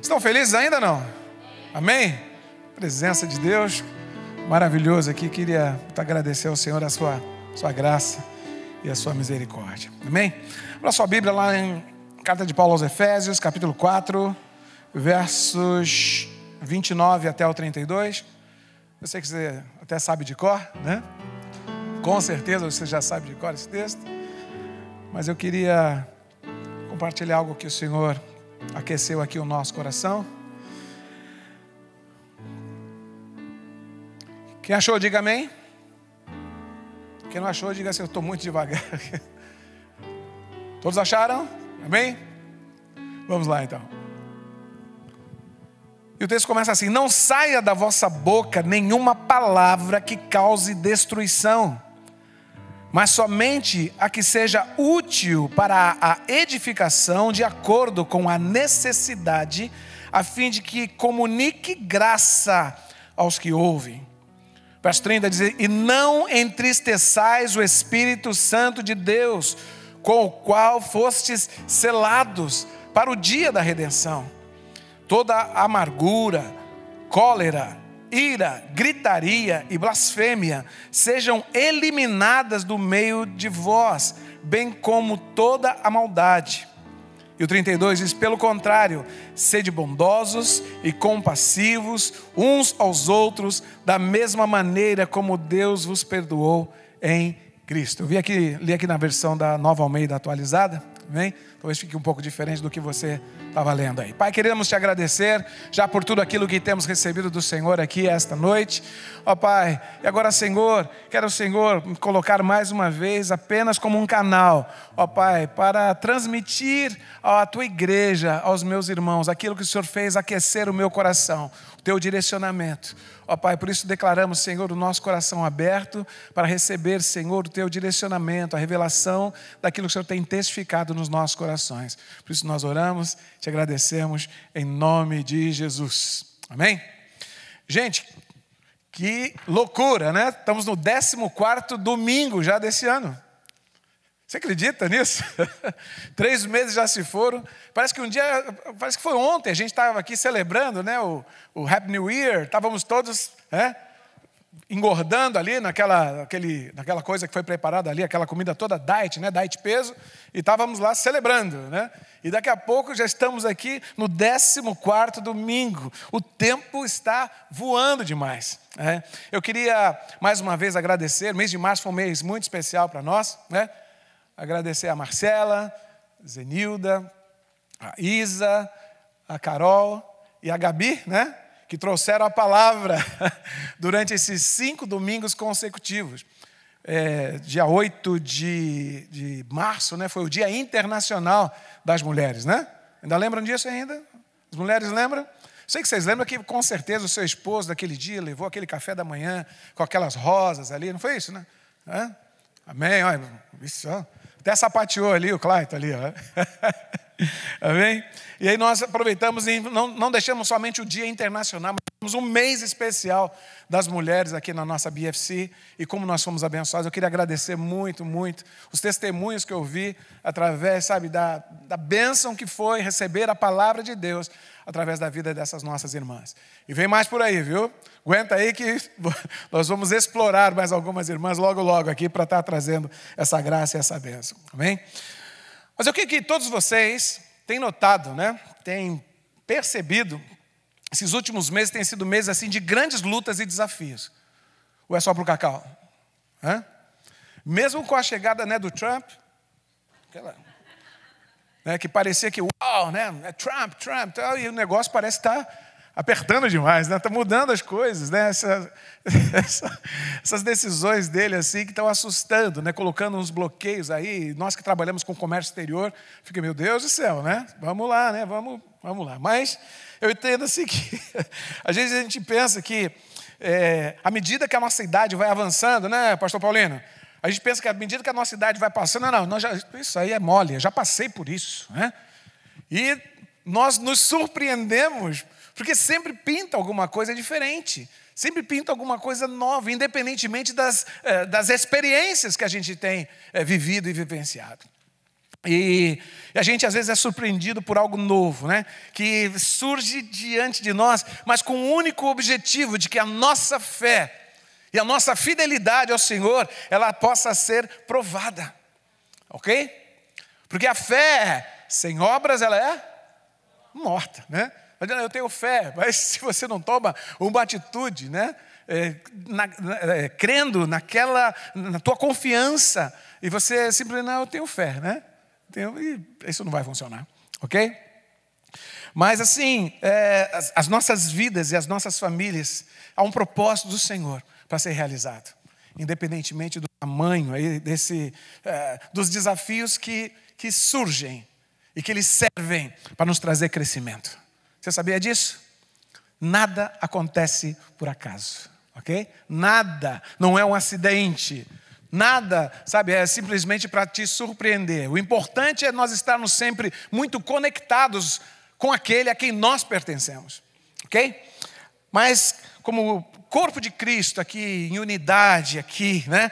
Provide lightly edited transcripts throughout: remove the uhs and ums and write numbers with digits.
Estão felizes ainda não? Amém? Presença de Deus maravilhoso aqui. Queria agradecer ao Senhor a sua graça e a sua misericórdia. Amém? Abra sua Bíblia lá em Carta de Paulo aos Efésios, capítulo 4, versos 29 até o 32. Eu sei que você até sabe de cor, né? Com certeza você já sabe de cor esse texto. Mas eu queria compartilhar algo que o Senhor aqueceu aqui o nosso coração. Quem achou, diga amém. Quem não achou, diga assim, eu estou muito devagar. Todos acharam? Amém? Vamos lá então. E o texto começa assim: não saia da vossa boca nenhuma palavra que cause destruição, mas somente a que seja útil para a edificação de acordo com a necessidade, a fim de que comunique graça aos que ouvem. Verso 30 diz: e não entristeçais o Espírito Santo de Deus, com o qual fostes selados para o dia da redenção. Toda amargura, cólera, ira, gritaria e blasfêmia sejam eliminadas do meio de vós, bem como toda a maldade. E o 32 diz: pelo contrário, sede bondosos e compassivos uns aos outros, da mesma maneira como Deus vos perdoou em Cristo. Eu li aqui na versão da Nova Almeida atualizada, amém? Talvez fique um pouco diferente do que você estava lendo aí. Pai, queremos te agradecer já por tudo aquilo que temos recebido do Senhor aqui esta noite. Ó Pai, e agora, Senhor, quero o Senhor me colocar mais uma vez apenas como um canal, ó Pai, para transmitir à tua igreja, aos meus irmãos, aquilo que o Senhor fez aquecer o meu coração, o teu direcionamento. Ó Pai, por isso declaramos, Senhor, o nosso coração aberto para receber, Senhor, o teu direcionamento, a revelação daquilo que o Senhor tem testificado nos nossos corações. Por isso nós oramos, te agradecemos em nome de Jesus. Amém? Gente, que loucura, né? Estamos no 14º domingo já desse ano. Você acredita nisso? 3 meses já se foram. Parece que foi ontem, a gente estava aqui celebrando, né, o Happy New Year. Estávamos todos, né, engordando ali naquela coisa que foi preparada ali, aquela comida toda diet, né, diet peso. E estávamos lá celebrando, né? E daqui a pouco já estamos aqui no 14º domingo. O tempo está voando demais, né? Eu queria mais uma vez agradecer. O mês de março foi um mês muito especial para nós, né? Agradecer a Marcela, Zenilda, a Isa, a Carol e a Gabi, né? Que trouxeram a palavra durante esses 5 domingos consecutivos. Dia 8 de março, né? Foi o Dia Internacional das Mulheres, né? Ainda lembram disso ainda? As mulheres lembram? Sei que vocês lembram que com certeza o seu esposo daquele dia levou aquele café da manhã com aquelas rosas ali, não foi isso, né? Amém? Olha, isso, ó. Até sapateou ali o Clayton ali, ó. Amém? E aí nós aproveitamos e não deixamos somente o Dia Internacional, mas temos um mês especial das mulheres aqui na nossa BFC, e como nós fomos abençoados. Eu queria agradecer muito, muito os testemunhos que eu vi através, sabe, da bênção que foi receber a palavra de Deus através da vida dessas nossas irmãs. E vem mais por aí, viu? Aguenta aí que nós vamos explorar mais algumas irmãs logo, logo aqui para estar trazendo essa graça e essa bênção. Amém? Mas eu queria que todos vocês têm notado, né? Têm percebido, esses últimos meses têm sido meses assim de grandes lutas e desafios. Ou é só para o Cacau? Mesmo com a chegada, né, do Trump, né, que parecia que, uau, né, é Trump, e o negócio parece estar apertando demais, né? Está mudando as coisas, né? Essas decisões dele assim que estão assustando, né? Colocando uns bloqueios aí. Nós que trabalhamos com comércio exterior, fica, meu Deus do céu, né? Vamos lá, né? Vamos lá. Mas eu entendo assim que às vezes a gente pensa que à medida que a nossa idade vai avançando, né, pastor Paulino? A gente pensa que à medida que a nossa idade vai passando, isso aí é mole, eu já passei por isso, né? E nós nos surpreendemos, porque sempre pinta alguma coisa diferente, sempre pinta alguma coisa nova, independentemente das experiências que a gente tem vivido e vivenciado. E a gente às vezes é surpreendido por algo novo, né? Que surge diante de nós, mas com o único objetivo de que a nossa fé e a nossa fidelidade ao Senhor, ela possa ser provada, ok? Porque a fé sem obras, ela é morta, né? Eu tenho fé, mas se você não toma uma atitude, né? Crendo na tua confiança, e você simplesmente, não, eu tenho fé, né? E isso não vai funcionar, ok? Mas assim, as nossas vidas e as nossas famílias, há um propósito do Senhor para ser realizado, independentemente do tamanho aí dos desafios que surgem e que eles servem para nos trazer crescimento. Você sabia disso? Nada acontece por acaso, ok? Nada, não é um acidente. Nada, sabe, é simplesmente para te surpreender. O importante é nós estarmos sempre muito conectados com aquele a quem nós pertencemos, ok? Mas como corpo de Cristo aqui, em unidade aqui, né?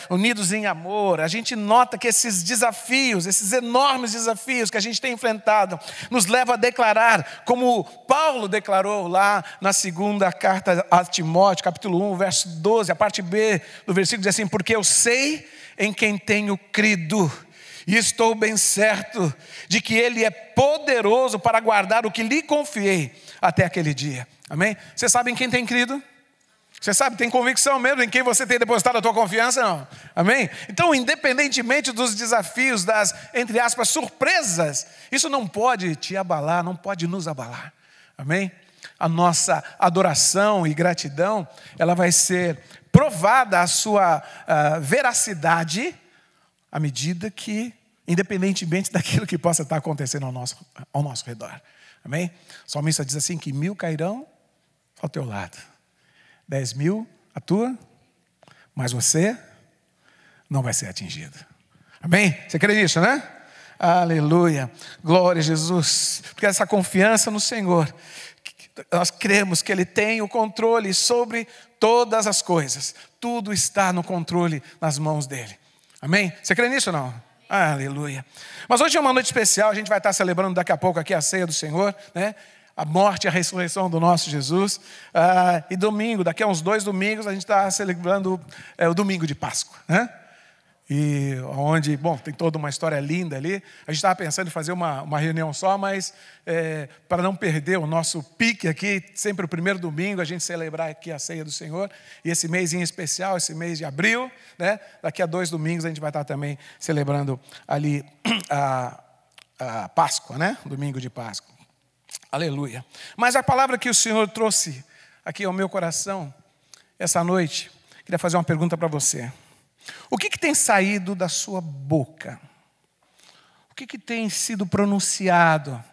Unidos em amor, a gente nota que esses desafios, esses enormes desafios que a gente tem enfrentado, nos leva a declarar, como Paulo declarou lá na segunda carta a Timóteo, capítulo 1, verso 12, a parte B do versículo diz assim: porque eu sei em quem tenho crido, e estou bem certo de que Ele é poderoso para guardar o que lhe confiei até aquele dia. Amém? Você sabe em quem tem crido? Você sabe, tem convicção mesmo em quem você tem depositado a tua confiança? Não? Amém? Então, independentemente dos desafios, das, entre aspas, surpresas, isso não pode te abalar, não pode nos abalar. Amém? A nossa adoração e gratidão, ela vai ser provada a sua veracidade à medida que, independentemente daquilo que possa estar acontecendo ao nosso redor. Amém? O salmista diz assim que 1000 cairão ao teu lado, 10.000 a tua, mas você não vai ser atingido. Amém? Você crê nisso, né? Aleluia, glória a Jesus. Porque essa confiança no Senhor, nós cremos que Ele tem o controle sobre todas as coisas. Tudo está no controle, nas mãos dEle. Amém? Você crê nisso ou não? Aleluia. Mas hoje é uma noite especial, a gente vai estar celebrando daqui a pouco aqui a ceia do Senhor, né? A morte e a ressurreição do nosso Jesus. E domingo, daqui a uns 2 domingos, a gente está celebrando o domingo de Páscoa, né? E onde, bom, tem toda uma história linda ali. A gente estava pensando em fazer uma reunião só, mas para não perder o nosso pique aqui, sempre o primeiro domingo, a gente celebrar aqui a ceia do Senhor. E esse mês em especial, esse mês de abril, né? Daqui a 2 domingos a gente vai estar também celebrando ali a Páscoa, né? Domingo de Páscoa. Aleluia. Mas a palavra que o Senhor trouxe aqui ao meu coração essa noite, queria fazer uma pergunta para você. O que tem saído da sua boca? O que tem sido pronunciado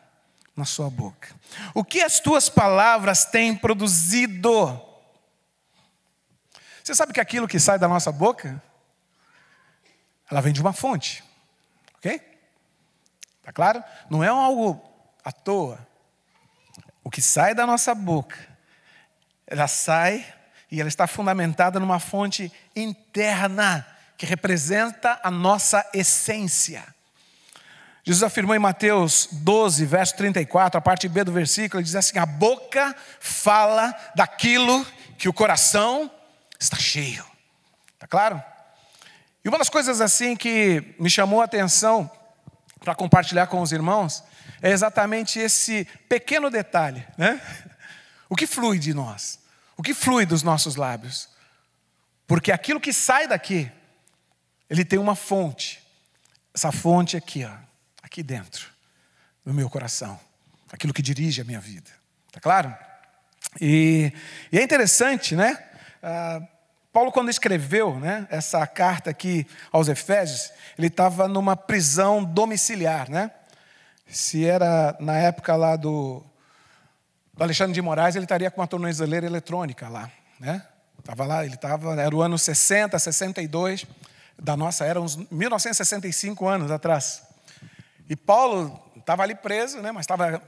na sua boca? O que as tuas palavras têm produzido? Você sabe que aquilo que sai da nossa boca, ela vem de uma fonte, ok? Tá claro? Não é algo à toa. O que sai da nossa boca, ela sai e ela está fundamentada numa fonte interna que representa a nossa essência. Jesus afirmou em Mateus 12, verso 34, a parte B do versículo, ele diz assim: a boca fala daquilo que o coração está cheio. Está claro? E uma das coisas assim que me chamou a atenção para compartilhar com os irmãos é exatamente esse pequeno detalhe, né? O que flui de nós? O que flui dos nossos lábios? Porque aquilo que sai daqui, ele tem uma fonte. Essa fonte aqui, ó, aqui dentro, no meu coração. Aquilo que dirige a minha vida. Tá claro? E é interessante, né? Paulo, quando escreveu, né, essa carta aqui aos Efésios, ele estava numa prisão domiciliar, né? Se era na época lá do Alexandre de Moraes, ele estaria com uma tornozeleira eletrônica lá, né? Estava lá, era o ano 60, 62, da nossa era, uns 1965 anos atrás. E Paulo estava ali preso, né? Mas estava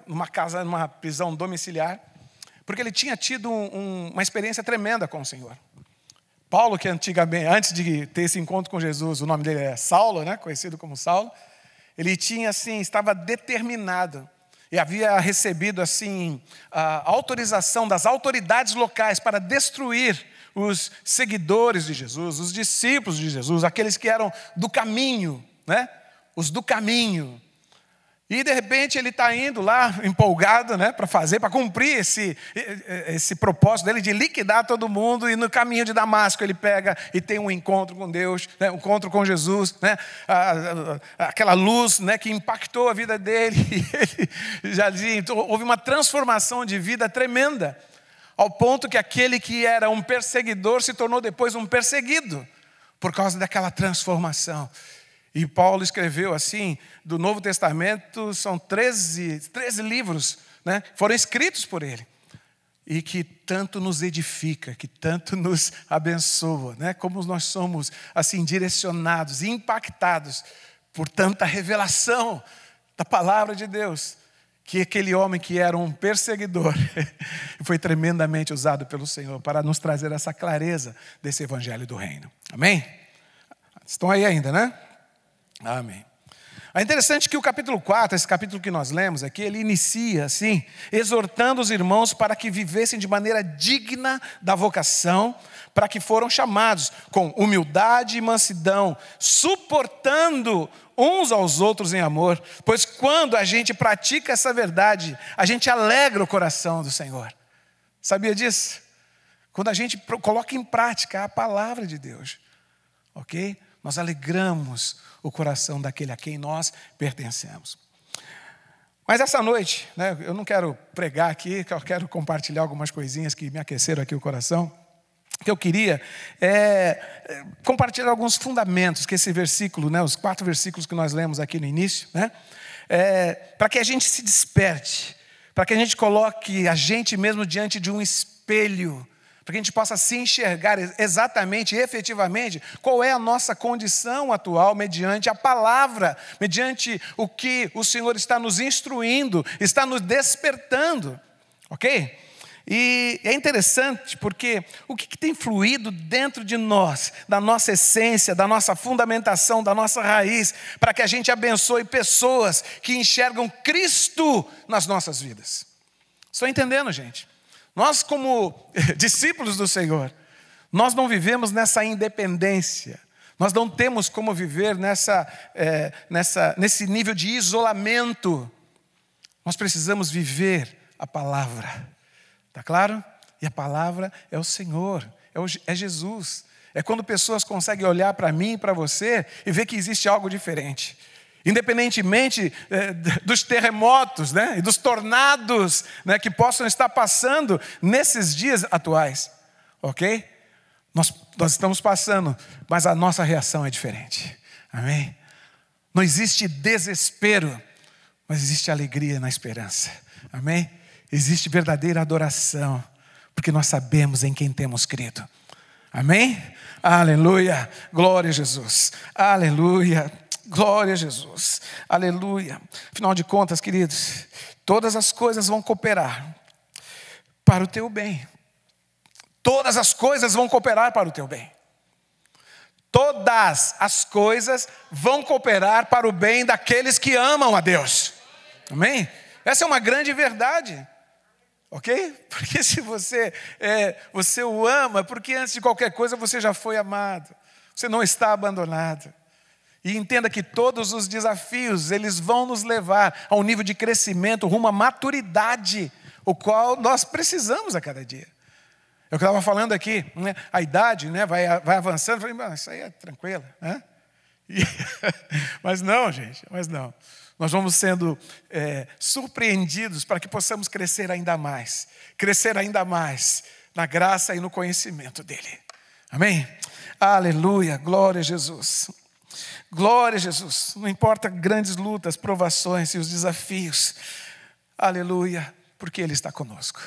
numa prisão domiciliar, porque ele tinha tido uma experiência tremenda com o Senhor. Paulo, que antigamente, antes de ter esse encontro com Jesus, o nome dele é Saulo, né? Conhecido como Saulo. Ele tinha, assim, estava determinado. E havia recebido, assim, a autorização das autoridades locais para destruir os seguidores de Jesus, os discípulos de Jesus, aqueles que eram do caminho, né? Os do caminho. E de repente ele está indo lá, empolgado, né, para cumprir esse propósito dele de liquidar todo mundo. E no caminho de Damasco ele pega e tem um encontro com Deus, né, um encontro com Jesus, né, aquela luz, né, que impactou a vida dele. E ele já dizia, houve uma transformação de vida tremenda, ao ponto que aquele que era um perseguidor se tornou depois um perseguido, por causa daquela transformação. E Paulo escreveu assim, do Novo Testamento, são 13 livros, né, foram escritos por ele. E que tanto nos edifica, que tanto nos abençoa, né, como nós somos assim direcionados e impactados por tanta revelação da palavra de Deus. Que aquele homem que era um perseguidor foi tremendamente usado pelo Senhor para nos trazer essa clareza desse evangelho do reino. Amém? Estão aí ainda, né? Amém. É interessante que o capítulo 4, esse capítulo que nós lemos aqui, ele inicia assim, exortando os irmãos para que vivessem de maneira digna da vocação, para que foram chamados com humildade e mansidão, suportando uns aos outros em amor, pois quando a gente pratica essa verdade, a gente alegra o coração do Senhor. Sabia disso? Quando a gente coloca em prática a palavra de Deus, ok? Nós alegramos o coração daquele a quem nós pertencemos. Mas essa noite, né, eu não quero pregar aqui, eu quero compartilhar algumas coisinhas que me aqueceram aqui o coração. O que eu queria compartilhar alguns fundamentos que esse versículo, né, os 4 versículos que nós lemos aqui no início, né, para que a gente se desperte, para que a gente coloque a gente mesmo diante de um espelho, para que a gente possa se enxergar exatamente e efetivamente qual é a nossa condição atual mediante a palavra, mediante o que o Senhor está nos instruindo, está nos despertando, ok? E é interessante porque o que tem fluído dentro de nós, da nossa essência, da nossa fundamentação, da nossa raiz, para que a gente abençoe pessoas que enxergam Cristo nas nossas vidas. Estão entendendo, gente? Nós, como discípulos do Senhor, nós não vivemos nessa independência. Nós não temos como viver nesse nível de isolamento. Nós precisamos viver a palavra. Está claro? E a palavra é o Senhor, é Jesus. É quando pessoas conseguem olhar para mim e para você e ver que existe algo diferente. Independentemente dos terremotos, né, e dos tornados, né, que possam estar passando nesses dias atuais, ok? Nós estamos passando, mas a nossa reação é diferente, amém? Não existe desespero, mas existe alegria na esperança, amém? Existe verdadeira adoração, porque nós sabemos em quem temos crido, amém? Aleluia, glória a Jesus, aleluia. Glória a Jesus, aleluia. Afinal de contas, queridos, todas as coisas vão cooperar para o teu bem. Todas as coisas vão cooperar para o teu bem. Todas as coisas vão cooperar para o bem daqueles que amam a Deus. Amém? Essa é uma grande verdade. Ok? Porque se você o ama, porque antes de qualquer coisa você já foi amado. Você não está abandonado. E entenda que todos os desafios, eles vão nos levar a um nível de crescimento, rumo à maturidade, o qual nós precisamos a cada dia. Eu estava falando aqui, né, a idade, né, vai avançando, eu falei, isso aí é tranquilo, né? Mas não, gente, mas não. Nós vamos sendo surpreendidos para que possamos crescer ainda mais na graça e no conhecimento dEle. Amém? Aleluia, glória a Jesus. Glória a Jesus, não importa grandes lutas, provações e os desafios, aleluia, porque Ele está conosco,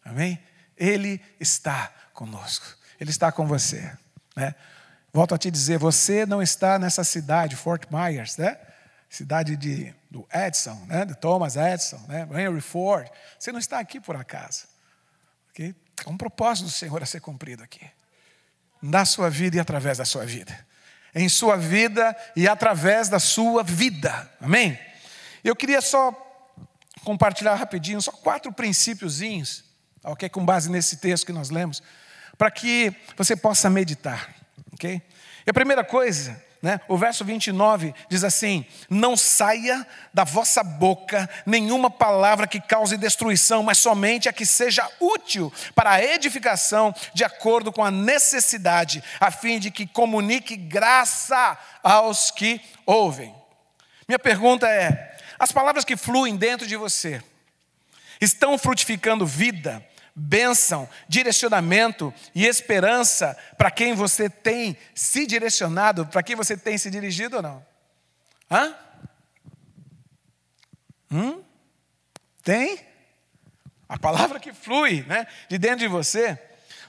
amém? Ele está conosco, Ele está com você, né? Volto a te dizer, você não está nessa cidade, Fort Myers, né? Cidade do Edison, né? De Thomas Edison, né? Henry Ford, você não está aqui por acaso, ok? É um propósito do Senhor a ser cumprido aqui, na sua vida e através da sua vida. em sua vida e através da sua vida. Amém? Eu queria só compartilhar rapidinho, só 4 princípiozinhos, ok? Com base nesse texto que nós lemos, para que você possa meditar, ok? E a primeira coisa, né, o verso 29 diz assim: não saia da vossa boca nenhuma palavra que cause destruição, mas somente a que seja útil para a edificação, de acordo com a necessidade, a fim de que comunique graça aos que ouvem. Minha pergunta é: as palavras que fluem dentro de você estão frutificando vida, bênção, direcionamento e esperança para quem você tem se direcionado, para quem você tem se dirigido ou não? Tem? A palavra que flui, né, de dentro de você.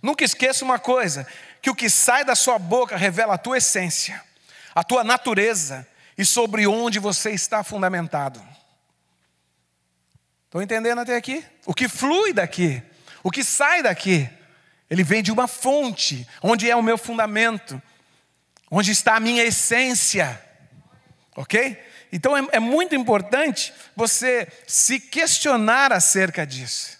Nunca esqueça uma coisa, que o que sai da sua boca revela a tua essência, a tua natureza e sobre onde você está fundamentado. Estão entendendo até aqui? O que flui daqui, o que sai daqui, ele vem de uma fonte, onde é o meu fundamento, onde está a minha essência, ok? Então é muito importante você se questionar acerca disso,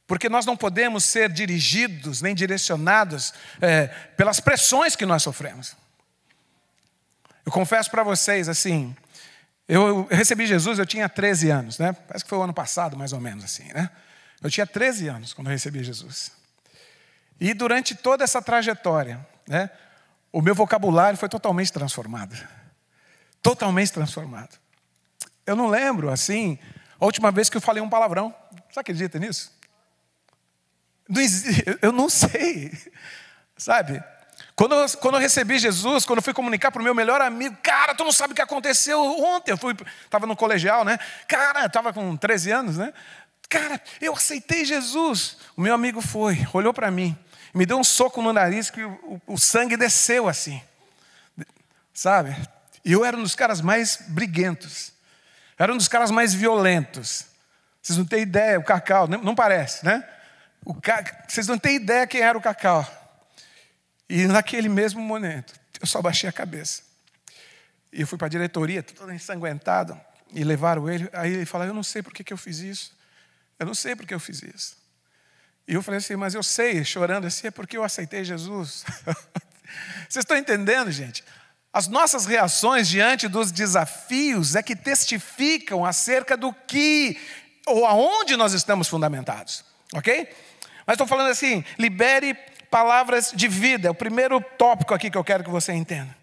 porque nós não podemos ser dirigidos nem direcionados pelas pressões que nós sofremos. Eu confesso para vocês assim, eu recebi Jesus, eu tinha 13 anos, né? Parece que foi o ano passado, mais ou menos assim, né? Eu tinha 13 anos quando eu recebi Jesus. E durante toda essa trajetória, né, o meu vocabulário foi totalmente transformado. Totalmente transformado. Eu não lembro, assim, a última vez que eu falei um palavrão. Você acredita nisso? Eu não sei, sabe? Quando eu recebi Jesus, quando eu fui comunicar para o meu melhor amigo, cara, tu não sabe o que aconteceu ontem. Eu estava no colegial, né? Cara, eu estava com 13 anos, né? Cara, eu aceitei Jesus. O meu amigo foi, olhou para mim, me deu um soco no nariz que o sangue desceu assim, sabe? E eu era um dos caras mais briguentos, era um dos caras mais violentos. Vocês não têm ideia, o Cacau, não parece, né? Vocês não têm ideia quem era o Cacau. E naquele mesmo momento, eu só baixei a cabeça. E eu fui para a diretoria, todo ensanguentado, e levaram ele. Aí ele falou: eu não sei por que eu fiz isso. Eu não sei por que eu fiz isso. E eu falei assim: mas eu sei, chorando assim, é porque eu aceitei Jesus. Vocês estão entendendo, gente? As nossas reações diante dos desafios é que testificam acerca do que ou aonde nós estamos fundamentados. Ok? Mas estou falando assim, libere palavras de vida. É o primeiro tópico aqui que eu quero que você entenda.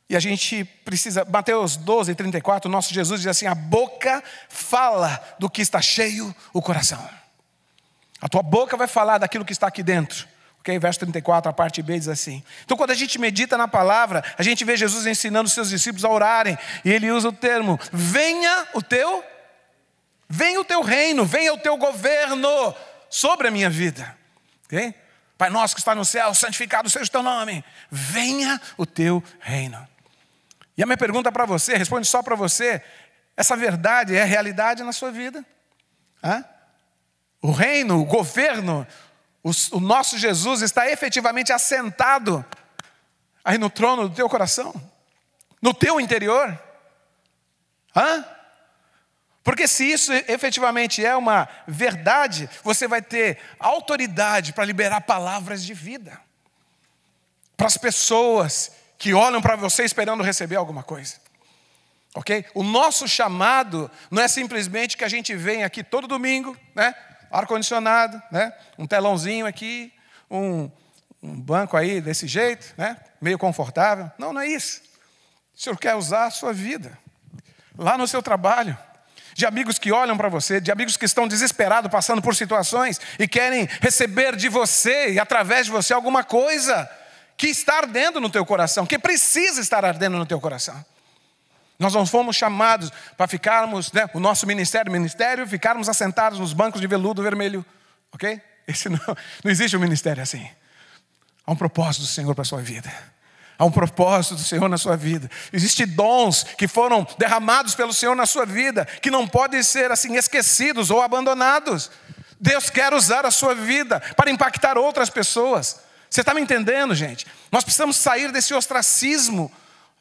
E a gente precisa, Mateus 12:34, o nosso Jesus diz assim: a boca fala do que está cheio o coração. A tua boca vai falar daquilo que está aqui dentro. Ok? Verso 34, a parte B diz assim. Então quando a gente medita na palavra, a gente vê Jesus ensinando os seus discípulos a orarem. E ele usa o termo: venha o teu reino, venha o teu governo sobre a minha vida. Ok? Pai nosso que está no céu, santificado seja o teu nome. Venha o teu reino. E a minha pergunta para você, responde só para você: essa verdade é realidade na sua vida? O reino, o governo, o nosso Jesus está efetivamente assentado aí no trono do teu coração? No teu interior? Porque se isso efetivamente é uma verdade, você vai ter autoridade para liberar palavras de vida para as pessoas que olham para você esperando receber alguma coisa. Ok? O nosso chamado não é simplesmente que a gente vem aqui todo domingo, né? Ar-condicionado, né? Um telãozinho aqui, um banco aí desse jeito, né? Meio confortável. Não, não é isso. O Senhor quer usar a sua vida lá no seu trabalho, de amigos que olham para você, de amigos que estão desesperados, passando por situações e querem receber de você e através de você alguma coisa que está ardendo no teu coração, que precisa estar ardendo no teu coração. Nós não fomos chamados para ficarmos, né, o nosso ministério, ficarmos assentados nos bancos de veludo vermelho, ok? Esse não existe um ministério assim. Há um propósito do Senhor para a sua vida. Há um propósito do Senhor na sua vida. Existem dons que foram derramados pelo Senhor na sua vida, que não podem ser assim esquecidos ou abandonados. Deus quer usar a sua vida para impactar outras pessoas. Você está me entendendo, gente? Nós precisamos sair desse ostracismo,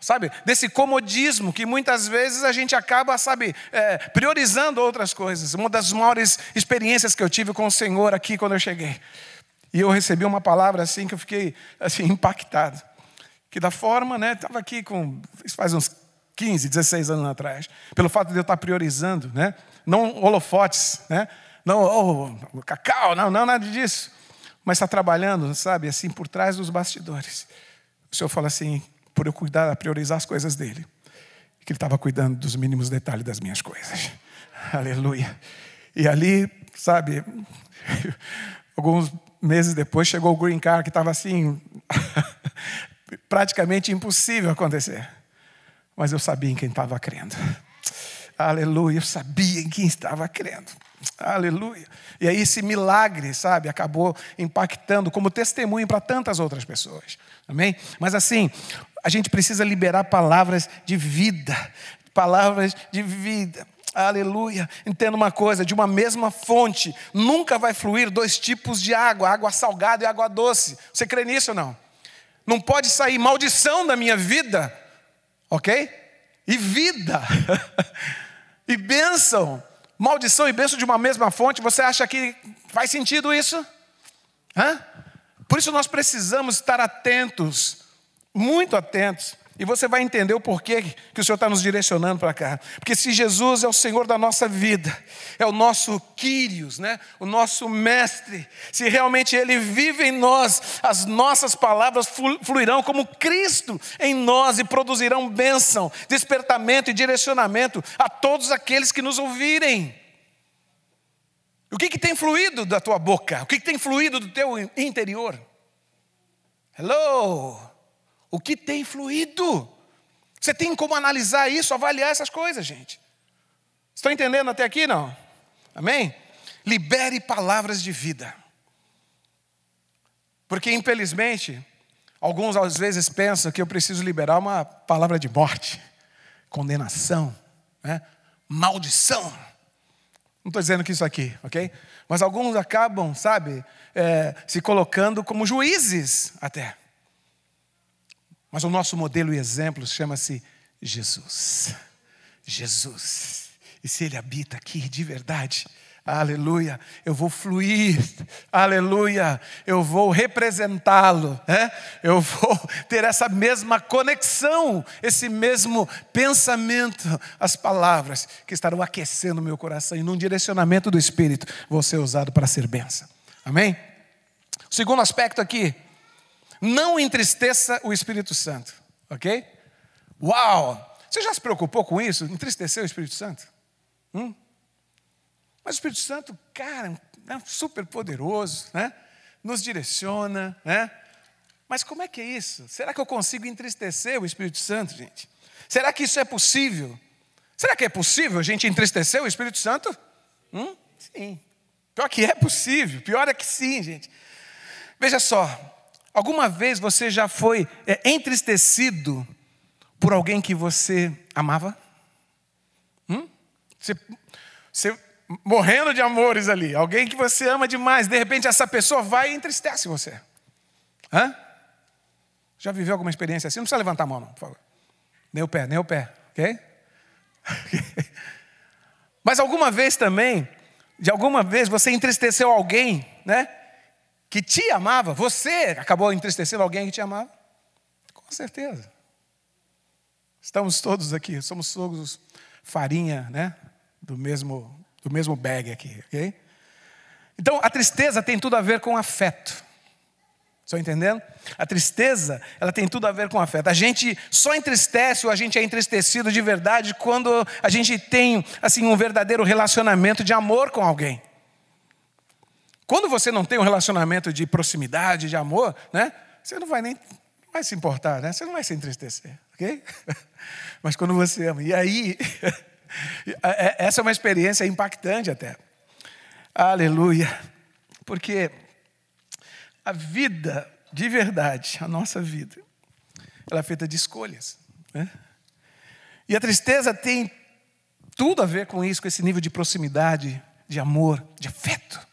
sabe? Desse comodismo que muitas vezes a gente acaba, sabe, priorizando outras coisas. Uma das maiores experiências que eu tive com o Senhor aqui quando eu cheguei. E eu recebi uma palavra assim que eu fiquei assim, impactado. Que da forma, né? Estava aqui faz uns 15, 16 anos atrás. Pelo fato de eu estar priorizando, né? Não holofotes, né? Não cacau, não nada disso. Mas está trabalhando, sabe, assim, por trás dos bastidores. O Senhor fala assim, por eu priorizar as coisas dele. Que ele estava cuidando dos mínimos detalhes das minhas coisas. Aleluia. E ali, sabe, alguns meses depois chegou o green card que estava assim, praticamente impossível acontecer. Mas eu sabia em quem estava crendo. Aleluia, eu sabia em quem estava crendo. Aleluia. E aí esse milagre, sabe, acabou impactando como testemunho para tantas outras pessoas. Amém? Mas assim, a gente precisa liberar palavras de vida. Palavras de vida. Aleluia. Entenda uma coisa, de uma mesma fonte nunca vai fluir dois tipos de água, água salgada e água doce. Você crê nisso ou não? Não pode sair maldição da minha vida, ok? E vida. E bênção. Maldição e bênção de uma mesma fonte. Você acha que faz sentido isso? Hã? Por isso nós precisamos estar atentos, muito atentos. E você vai entender o porquê que o Senhor está nos direcionando para cá. Porque se Jesus é o Senhor da nossa vida, é o nosso Kyrios, né? O nosso mestre, se realmente Ele vive em nós, as nossas palavras fluirão como Cristo em nós e produzirão bênção, despertamento e direcionamento a todos aqueles que nos ouvirem. O que tem fluído da tua boca? O que tem fluído do teu interior? Hello! O que tem fluído? Você tem como analisar isso, avaliar essas coisas, gente. Estão entendendo até aqui, não? Amém? Libere palavras de vida. Porque, infelizmente, alguns às vezes pensam que eu preciso liberar uma palavra de morte, condenação, né? Maldição. Não estou dizendo que isso aqui, ok? Mas alguns acabam, sabe, se colocando como juízes até. Mas o nosso modelo e exemplo chama-se Jesus. Jesus. E se Ele habita aqui de verdade, aleluia, eu vou fluir, aleluia, eu vou representá-lo, né? Eu vou ter essa mesma conexão, esse mesmo pensamento, as palavras que estarão aquecendo o meu coração e num direcionamento do Espírito vou ser usado para ser bênção. Amém? O segundo aspecto aqui, não entristeça o Espírito Santo, ok? Uau! Você já se preocupou com isso? Entristecer o Espírito Santo? Mas o Espírito Santo, cara, é super poderoso, né? Nos direciona, né? Mas como é que é isso? Será que eu consigo entristecer o Espírito Santo, gente? Será que isso é possível? Será que é possível a gente entristecer o Espírito Santo? Sim. Pior que é possível, pior é que sim, gente. Veja só. Alguma vez você já foi entristecido por alguém que você amava? Você morrendo de amores ali, alguém que você ama demais, de repente essa pessoa vai e entristece você. Já viveu alguma experiência assim? Não precisa levantar a mão, não, por favor. Nem o pé, ok? Mas alguma vez também, de alguma vez você entristeceu alguém, né? Que te amava, você acabou entristecendo alguém que te amava? Com certeza. Estamos todos aqui, somos todos farinha, né? Do mesmo bag aqui, ok? Então, a tristeza tem tudo a ver com afeto. Estão entendendo? A tristeza, ela tem tudo a ver com afeto. A gente só entristece ou a gente é entristecido de verdade quando a gente tem, assim, um verdadeiro relacionamento de amor com alguém. Quando você não tem um relacionamento de proximidade, de amor, né? Você não vai se importar, né? Você não vai se entristecer, ok? Mas quando você ama, e aí, essa é uma experiência impactante até. Aleluia. Porque a vida, de verdade, a nossa vida, ela é feita de escolhas, né? E a tristeza tem tudo a ver com isso, com esse nível de proximidade, de amor, de afeto.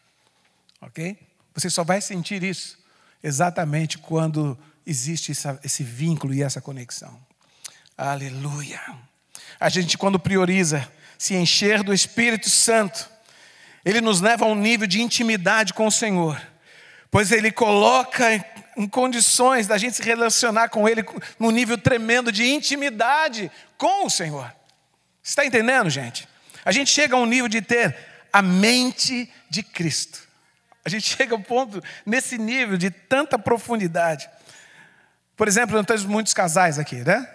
Ok? Você só vai sentir isso exatamente quando existe esse vínculo e essa conexão. Aleluia. A gente, quando prioriza se encher do Espírito Santo, ele nos leva a um nível de intimidade com o Senhor, pois ele coloca em condições da gente se relacionar com ele num nível tremendo de intimidade com o Senhor. Você está entendendo, gente? A gente chega a um nível de ter a mente de Cristo. A gente chega a um ponto nesse nível de tanta profundidade. Por exemplo, nós temos muitos casais aqui, né?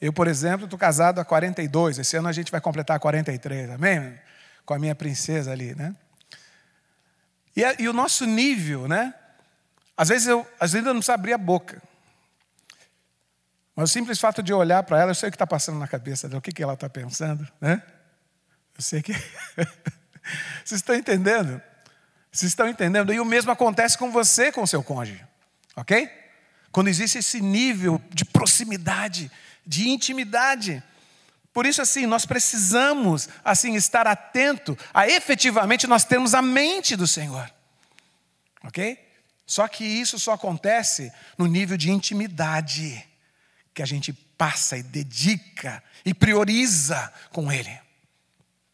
Eu, por exemplo, estou casado há 42. Esse ano a gente vai completar 43, amém? Com a minha princesa ali, né? E o nosso nível, né? Às vezes eu não preciso abrir a boca. Mas o simples fato de olhar para ela, eu sei o que está passando na cabeça dela, o que ela está pensando, né? Eu sei que... Vocês estão entendendo? Vocês estão entendendo? E o mesmo acontece com você, com o seu cônjuge, ok? Quando existe esse nível de proximidade, de intimidade. Por isso, assim, nós precisamos, assim, estar atento a efetivamente nós termos a mente do Senhor, ok? Só que isso só acontece no nível de intimidade que a gente passa e dedica e prioriza com Ele.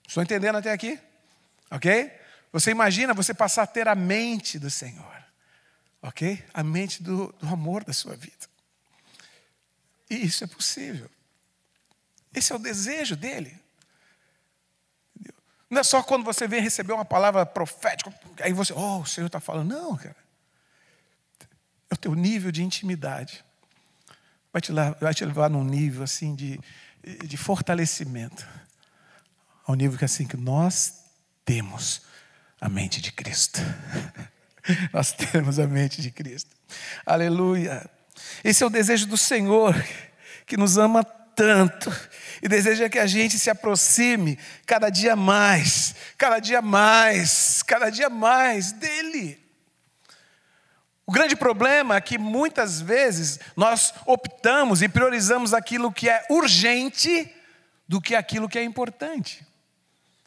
Estou entendendo até aqui? Ok? Você imagina você passar a ter a mente do Senhor, ok? A mente do amor da sua vida. E isso é possível. Esse é o desejo dele. Não é só quando você vem receber uma palavra profética, aí você, o Senhor está falando. Não, cara. É o teu nível de intimidade. Vai te levar num nível assim de fortalecimento. Ao nível que assim que nós temos a mente de Cristo. Nós temos a mente de Cristo. Aleluia. Esse é o desejo do Senhor, que nos ama tanto e deseja que a gente se aproxime cada dia mais, cada dia mais, cada dia mais dele. O grande problema é que muitas vezes nós optamos e priorizamos aquilo que é urgente do que aquilo que é importante.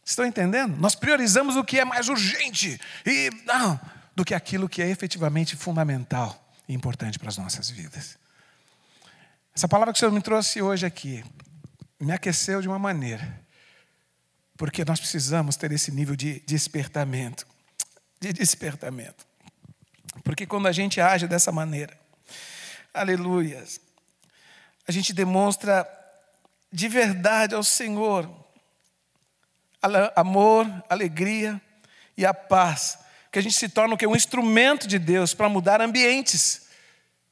Estão entendendo? Nós priorizamos o que é mais urgente e não do que aquilo que é efetivamente fundamental e importante para as nossas vidas. Essa palavra que o Senhor me trouxe hoje aqui me aqueceu de uma maneira, porque nós precisamos ter esse nível de despertamento. Porque quando a gente age dessa maneira, aleluias, a gente demonstra de verdade ao Senhor amor, alegria e a paz, que a gente se torna o quê? Um instrumento de Deus para mudar ambientes.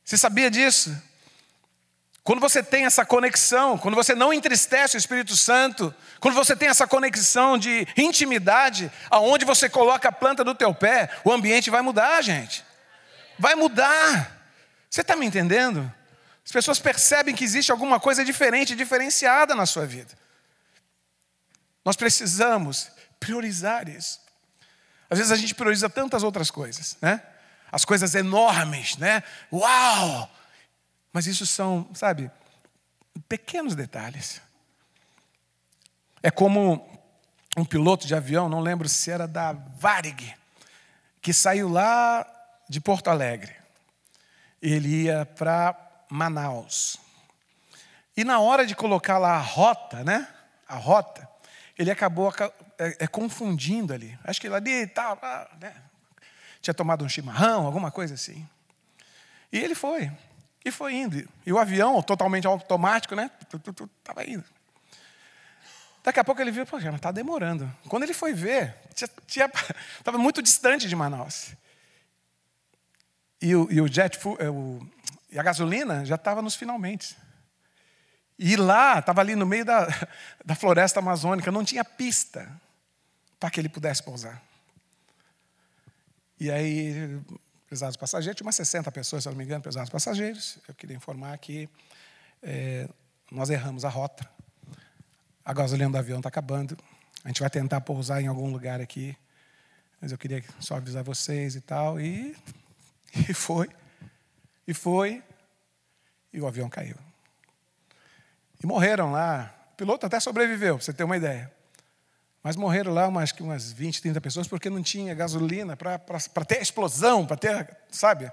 Você sabia disso? Quando você tem essa conexão, quando você não entristece o Espírito Santo, quando você tem essa conexão de intimidade, aonde você coloca a planta do teu pé, o ambiente vai mudar, gente. Vai mudar. Você está me entendendo? As pessoas percebem que existe alguma coisa diferente, diferenciada na sua vida. Nós precisamos priorizar isso. Às vezes a gente prioriza tantas outras coisas, né? As coisas enormes, né? Uau! Mas isso são, sabe, pequenos detalhes. É como um piloto de avião, não lembro se era da Varig, que saiu lá de Porto Alegre. Ele ia para Manaus. E na hora de colocar lá a rota, né? A rota, ele acabou confundindo ali. Acho que ele ali estava, né? Tinha tomado um chimarrão, alguma coisa assim. E ele foi. E foi indo. E o avião, totalmente automático, né? Estava indo. Daqui a pouco ele viu, mas está demorando. Quando ele foi ver, estava muito distante de Manaus. E a gasolina já estava nos finalmente. E lá, estava ali no meio da floresta amazônica, não tinha pista para que ele pudesse pousar. E aí, pesados passageiros, tinha umas 60 pessoas, se não me engano, pesados passageiros. Eu queria informar que nós erramos a rota. A gasolina do avião está acabando. A gente vai tentar pousar em algum lugar aqui. Mas eu queria só avisar vocês e tal. E foi. E o avião caiu. E morreram lá. O piloto até sobreviveu, para você ter uma ideia. Mas morreram lá umas 20, 30 pessoas porque não tinha gasolina para ter a explosão, para ter, sabe,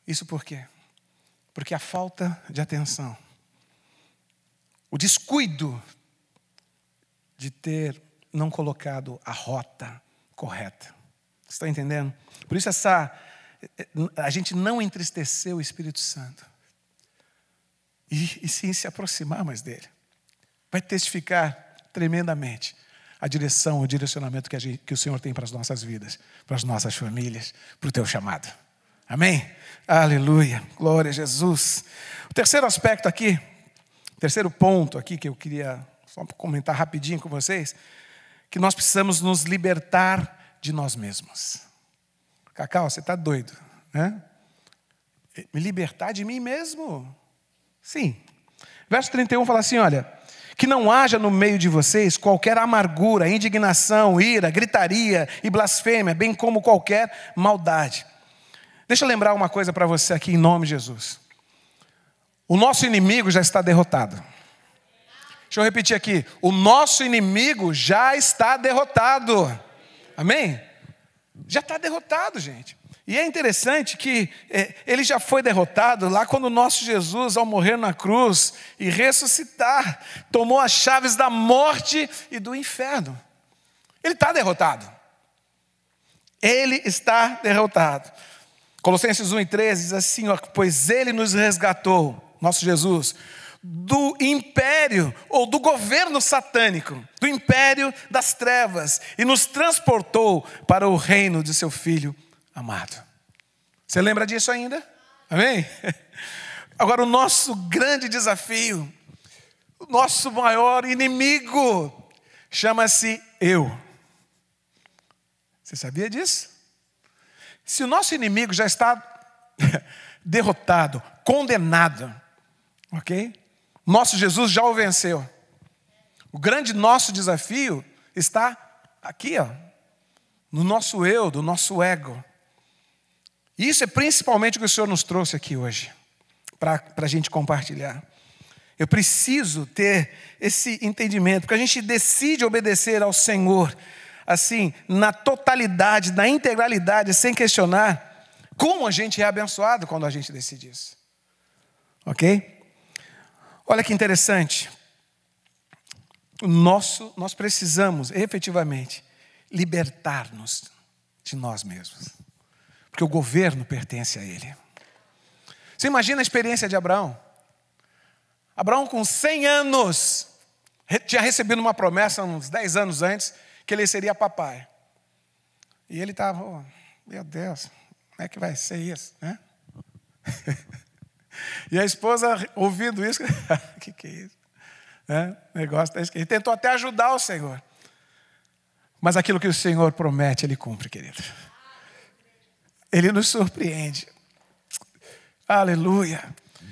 Isso por quê? Porque a falta de atenção, o descuido de ter não colocado a rota correta. Você está entendendo? Por isso a gente não entristeceu o Espírito Santo. E sim se aproximar mais dele. Vai testificar tremendamente a direção, o direcionamento que o Senhor tem para as nossas vidas, para as nossas famílias, para o teu chamado. Amém? Aleluia, glória a Jesus. O terceiro aspecto aqui, terceiro ponto aqui que eu queria só comentar rapidinho com vocês, que nós precisamos nos libertar de nós mesmos. Cacau, você está doido, né? Me libertar de mim mesmo? Sim. Verso 31 fala assim, olha, que não haja no meio de vocês qualquer amargura, indignação, ira, gritaria e blasfêmia, bem como qualquer maldade. Deixa eu lembrar uma coisa para você aqui em nome de Jesus. O nosso inimigo já está derrotado. Deixa eu repetir aqui. O nosso inimigo já está derrotado. Amém? Já está derrotado, gente. E é interessante que ele já foi derrotado lá quando o nosso Jesus, ao morrer na cruz e ressuscitar, tomou as chaves da morte e do inferno. Ele está derrotado. Ele está derrotado. Colossenses 1:13 diz assim, ó, pois ele nos resgatou, nosso Jesus, do império ou do governo satânico, do império das trevas, e nos transportou para o reino de seu Filho amado. Você lembra disso ainda? Amém? Agora o nosso grande desafio, o nosso maior inimigo, chama-se eu. Você sabia disso? Se o nosso inimigo já está derrotado, condenado, ok? Nosso Jesus já o venceu. O grande nosso desafio está aqui, ó, no nosso eu, do nosso ego. E isso é principalmente o que o Senhor nos trouxe aqui hoje, para a gente compartilhar. Eu preciso ter esse entendimento, porque a gente decide obedecer ao Senhor, assim, na totalidade, na integralidade, sem questionar, como a gente é abençoado quando a gente decide isso. Ok? Olha que interessante. Nós precisamos, efetivamente, libertar-nos de nós mesmos. Porque o governo pertence a Ele. Você imagina a experiência de Abraão? Abraão, com 100 anos, tinha recebido uma promessa uns 10 anos antes, que ele seria papai. E ele estava, oh, meu Deus, como é que vai ser isso, né? E a esposa, ouvindo isso, o que é isso? Né? O negócio está esquisito. Ele tentou até ajudar o Senhor. Mas aquilo que o Senhor promete, Ele cumpre, querido. Ele nos surpreende. Aleluia.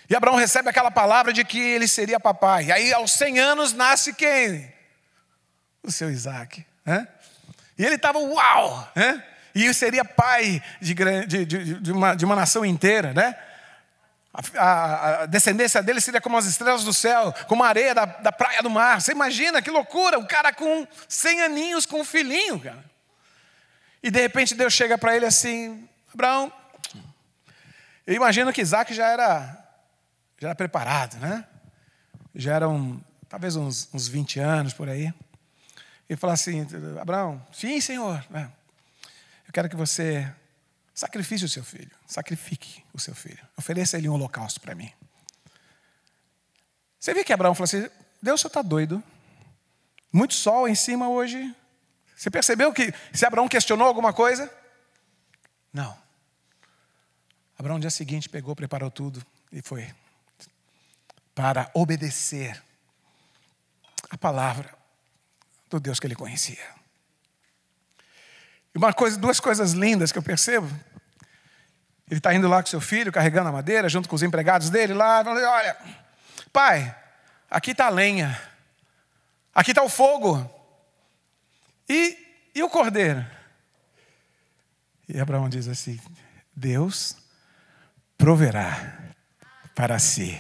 E Abraão recebe aquela palavra de que ele seria papai. E aí, aos 100 anos, nasce quem? O seu Isaac. Né? E ele estava, uau! Né? E seria pai de uma nação inteira, né? A descendência dele seria como as estrelas do céu, como a areia da praia do mar. Você imagina que loucura, o cara com 100 aninhos, com um filhinho, cara. E de repente Deus chega para ele assim, Abraão, eu imagino que Isaac já era preparado, né? Já eram talvez uns 20 anos por aí. Ele fala assim, Abraão, sim, Senhor, eu quero que você sacrifique o seu filho, ofereça ele um holocausto para mim. Você vê que Abraão falou assim, Deus, o senhor está doido? Muito sol em cima hoje. Você percebeu que se Abraão questionou alguma coisa? Não. Abraão no dia seguinte pegou, preparou tudo e foi para obedecer a palavra do Deus que ele conhecia. E duas coisas lindas que eu percebo. Ele está indo lá com seu filho, carregando a madeira, junto com os empregados dele lá. Olha, pai, aqui está a lenha. Aqui está o fogo. E o cordeiro? E Abraão diz assim, Deus proverá para si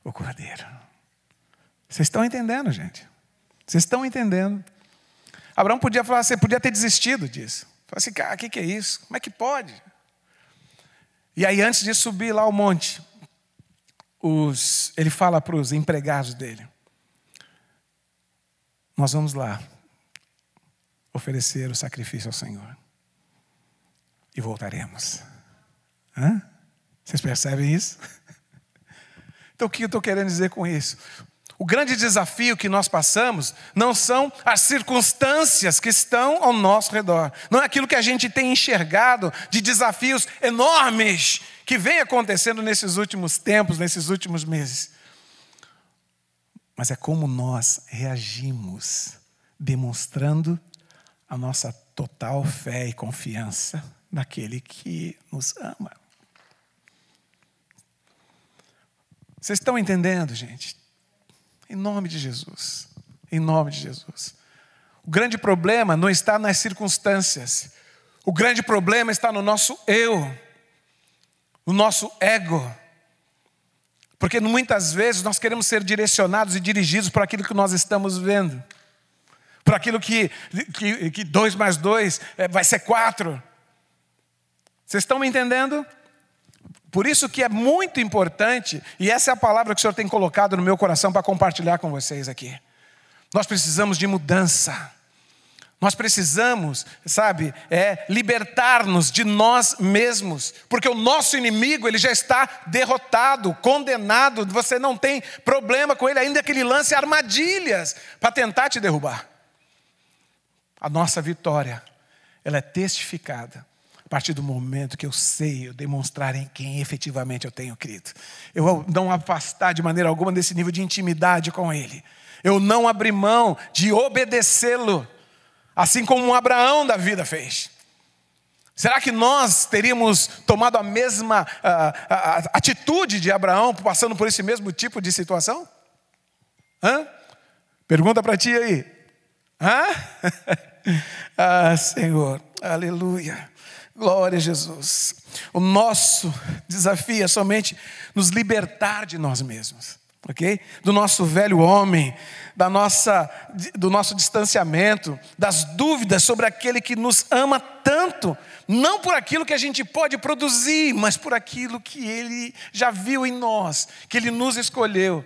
o cordeiro. Vocês estão entendendo, gente? Vocês estão entendendo? Abraão podia falar, você podia ter desistido disso. Falar assim, cara, o que é isso? Como é que pode? E aí, antes de subir lá ao monte, ele fala para os empregados dele: nós vamos lá oferecer o sacrifício ao Senhor e voltaremos. Vocês percebem isso? Então, o que eu estou querendo dizer com isso? O grande desafio que nós passamos não são as circunstâncias que estão ao nosso redor. Não é aquilo que a gente tem enxergado de desafios enormes que vem acontecendo nesses últimos tempos, nesses últimos meses. Mas é como nós reagimos, demonstrando a nossa total fé e confiança naquele que nos ama. Vocês estão entendendo, gente? Em nome de Jesus. Em nome de Jesus. O grande problema não está nas circunstâncias. O grande problema está no nosso eu, no nosso ego. Porque muitas vezes nós queremos ser direcionados e dirigidos por aquilo que nós estamos vendo. Por aquilo que 2 mais 2 vai ser 4. Vocês estão me entendendo? Por isso que é muito importante, e essa é a palavra que o Senhor tem colocado no meu coração para compartilhar com vocês aqui. Nós precisamos de mudança. Nós precisamos, libertar-nos de nós mesmos. Porque o nosso inimigo, ele já está derrotado, condenado. Você não tem problema com ele, ainda que ele lance armadilhas para tentar te derrubar. A nossa vitória, ela é testificada a partir do momento que eu demonstrar em quem efetivamente eu tenho crido. Eu não afastar de maneira alguma desse nível de intimidade com Ele. Eu não abrir mão de obedecê-lo, assim como um Abraão da vida fez. Será que nós teríamos tomado a mesma atitude de Abraão, passando por esse mesmo tipo de situação? Pergunta para ti aí. Senhor, aleluia. Glória a Jesus. O nosso desafio é somente nos libertar de nós mesmos, ok? Do nosso velho homem, do nosso distanciamento, das dúvidas sobre aquele que nos ama tanto, não por aquilo que a gente pode produzir, mas por aquilo que Ele já viu em nós, que Ele nos escolheu.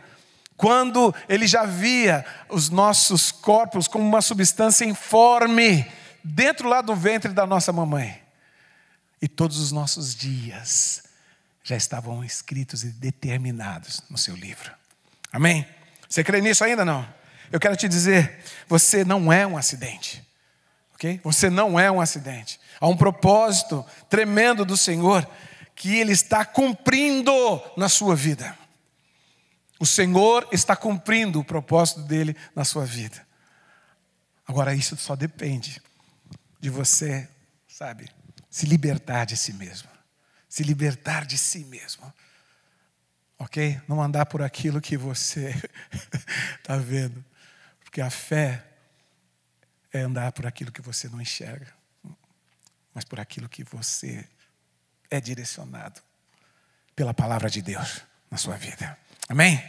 Quando Ele já via os nossos corpos como uma substância informe, dentro lá do ventre da nossa mamãe. E todos os nossos dias já estavam escritos e determinados no seu livro. Amém? Você crê nisso ainda não? Eu quero te dizer, você não é um acidente. Ok? Você não é um acidente. Há um propósito tremendo do Senhor que Ele está cumprindo na sua vida. O Senhor está cumprindo o propósito dEle na sua vida. Agora isso só depende de você, se libertar de si mesmo. Se libertar de si mesmo. Ok? Não andar por aquilo que você está vendo. Porque a fé é andar por aquilo que você não enxerga. Mas por aquilo que você é direcionado pela palavra de Deus na sua vida. Amém?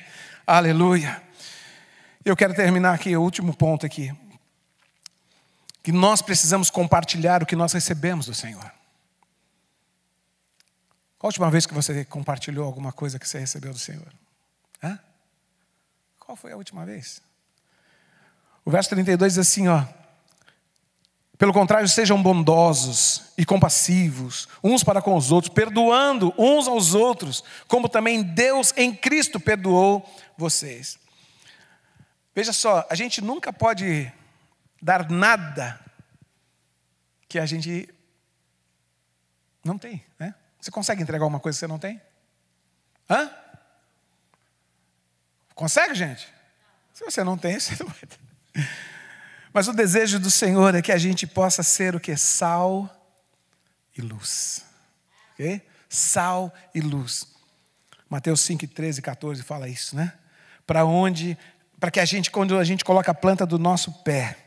Aleluia. Eu quero terminar aqui, o último ponto aqui. Que nós precisamos compartilhar o que nós recebemos do Senhor. Qual a última vez que você compartilhou alguma coisa que você recebeu do Senhor? Qual foi a última vez? O verso 32 diz assim, pelo contrário, sejam bondosos e compassivos, uns para com os outros, perdoando uns aos outros, como também Deus em Cristo perdoou vocês. Veja só, a gente nunca pode dar nada que a gente não tem, né? Você consegue entregar uma coisa que você não tem? Consegue, gente? Se você não tem, você não vai ter. Mas o desejo do Senhor é que a gente possa ser o que? Sal e luz. Ok? Sal e luz. Mateus 5, 13 e 14 fala isso, né? Para que a gente, quando a gente coloca a planta do nosso pé,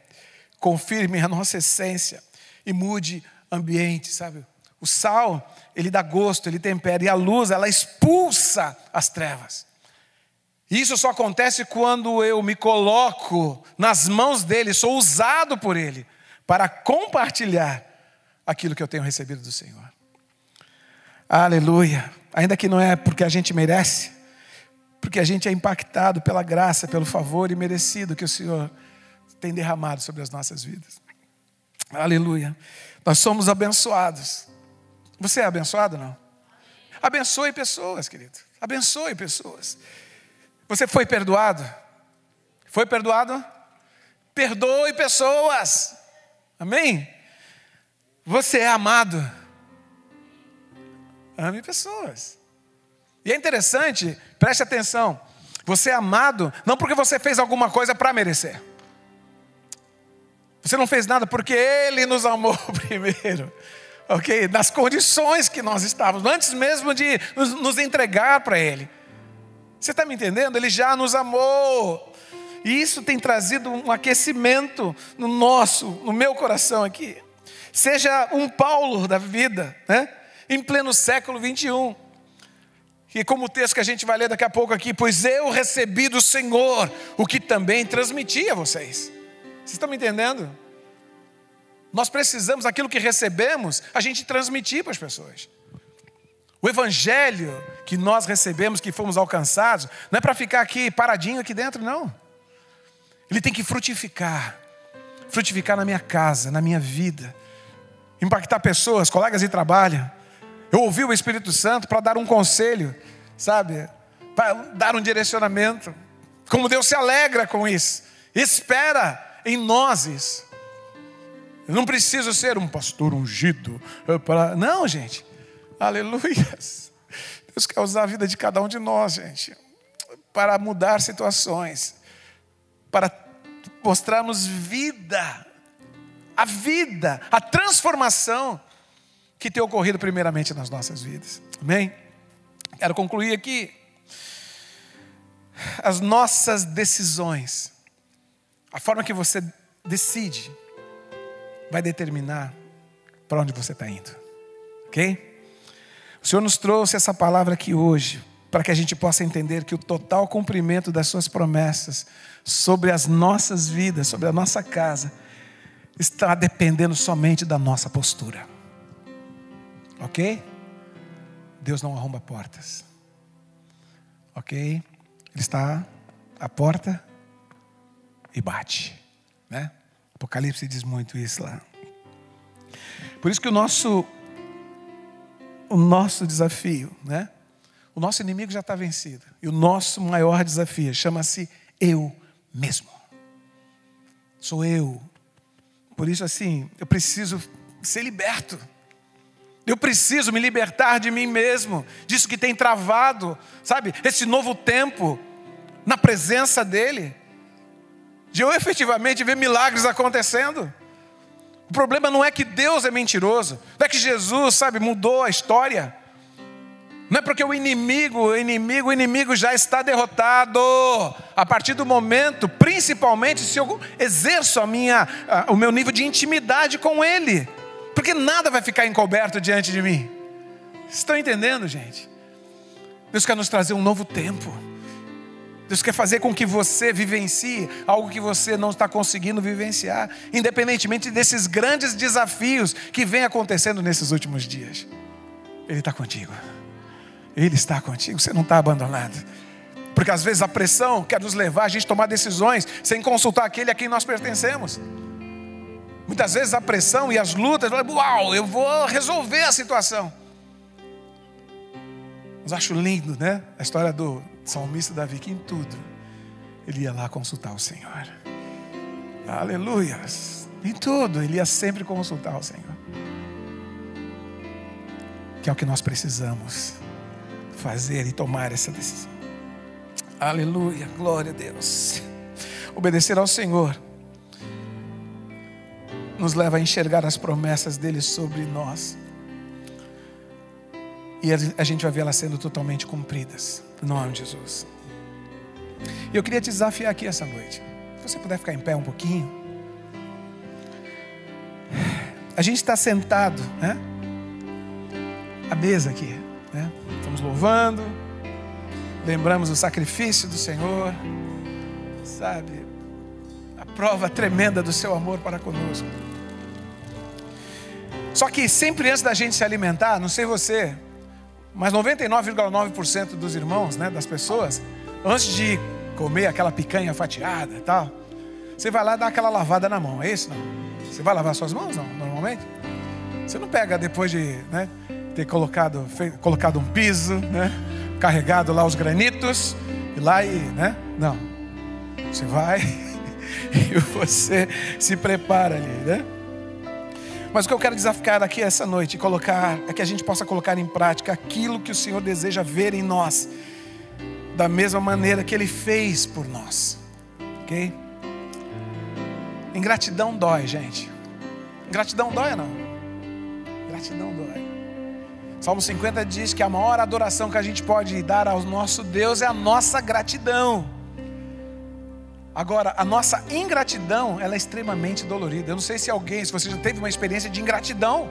confirme a nossa essência e mude ambiente, sabe? O sal, ele dá gosto, ele tempera. E a luz, ela expulsa as trevas. Isso só acontece quando eu me coloco nas mãos dele, sou usado por ele, para compartilhar aquilo que eu tenho recebido do Senhor. Aleluia. Ainda que não é porque a gente merece, porque a gente é impactado pela graça, pelo favor imerecido que o Senhor tem derramado sobre as nossas vidas. Aleluia. Nós somos abençoados. Você é abençoado ou não? Abençoe pessoas, querido. Abençoe pessoas. Você foi perdoado? Foi perdoado? Perdoe pessoas. Amém? Você é amado? Ame pessoas. E é interessante, preste atenção. Você é amado não porque você fez alguma coisa para merecer. Você não fez nada porque Ele nos amou primeiro. Ok? Nas condições que nós estávamos, antes mesmo de nos entregar para Ele. Você está me entendendo? Ele já nos amou. E isso tem trazido um aquecimento no meu coração aqui. Seja um Paulo da vida, né? Em pleno século 21. E como o texto que a gente vai ler daqui a pouco aqui, pois eu recebi do Senhor o que também transmiti a vocês. Vocês estão me entendendo? Nós precisamos, aquilo que recebemos, a gente transmitir para as pessoas. O evangelho que nós recebemos, que fomos alcançados, não é para ficar aqui paradinho aqui dentro, não. Ele tem que frutificar. Frutificar na minha casa, na minha vida. Impactar pessoas, colegas de trabalho. Eu ouvi o Espírito Santo para dar um conselho, sabe? Para dar um direcionamento. Como Deus se alegra com isso. Espera em nós isso. Eu não preciso ser um pastor ungido. Não, gente. Aleluia. Deus quer usar a vida de cada um de nós, gente. Para mudar situações. Para mostrarmos vida. A vida, a transformação que tem ocorrido primeiramente nas nossas vidas. Amém? Quero concluir aqui. As nossas decisões, a forma que você decide, vai determinar para onde você está indo. Ok? O Senhor nos trouxe essa palavra aqui hoje, para que a gente possa entender que o total cumprimento das suas promessas sobre as nossas vidas, sobre a nossa casa, está dependendo somente da nossa postura. Ok? Deus não arromba portas. Ok? Ele está à porta e bate, né? Apocalipse diz muito isso lá. Por isso que o nosso desafio, né? O nosso inimigo já está vencido. E o nosso maior desafio chama-se eu mesmo. Sou eu. Por isso assim, eu preciso ser liberto. Eu preciso me libertar de mim mesmo, disso que tem travado, sabe? Esse novo tempo na presença dEle. De eu efetivamente ver milagres acontecendo. O problema não é que Deus é mentiroso. Não é que Jesus, sabe, mudou a história. Não é porque o inimigo já está derrotado. A partir do momento, principalmente se eu exerço o meu nível de intimidade com Ele. Porque nada vai ficar encoberto diante de mim. Vocês estão entendendo, gente? Deus quer nos trazer um novo tempo. Deus quer fazer com que você vivencie algo que você não está conseguindo vivenciar, independentemente desses grandes desafios que vem acontecendo nesses últimos dias. Ele está contigo. Ele está contigo, você não está abandonado. Porque às vezes a pressão quer nos levar a gente tomar decisões sem consultar aquele a quem nós pertencemos. Muitas vezes a pressão e as lutas, uau, eu vou resolver a situação. Mas acho lindo, né? A história do salmista Davi, que em tudo ele ia lá consultar o Senhor. Aleluia. Em tudo ele ia sempre consultar o Senhor. Que é o que nós precisamos fazer e tomar essa decisão. Aleluia, glória a Deus. Obedecer ao Senhor nos leva a enxergar as promessas dele sobre nós. E a gente vai ver elas sendo totalmente cumpridas. Em nome de Jesus. E eu queria te desafiar aqui essa noite. Se você puder ficar em pé um pouquinho. A gente está sentado, né? A mesa aqui, né? Estamos louvando. Lembramos o sacrifício do Senhor. Sabe? A prova tremenda do seu amor para conosco. Só que sempre antes da gente se alimentar, não sei você, Mas 99,9% dos irmãos, né, das pessoas, antes de comer aquela picanha fatiada e tal, você vai lá e dá aquela lavada na mão, é isso? Não? Você vai lavar suas mãos, não, normalmente? Você não pega depois de, né, ter colocado um piso, né, carregado lá os granitos, e lá e, né? Não. Você vai e você se prepara ali, né? Mas o que eu quero desafiar aqui essa noite é que a gente possa colocar em prática aquilo que o Senhor deseja ver em nós, da mesma maneira que Ele fez por nós, ok? Ingratidão dói, gente. Ingratidão dói ou não? Ingratidão dói. Salmo 50 diz que a maior adoração que a gente pode dar ao nosso Deus é a nossa gratidão. Agora, a nossa ingratidão, ela é extremamente dolorida. Eu não sei se você já teve uma experiência de ingratidão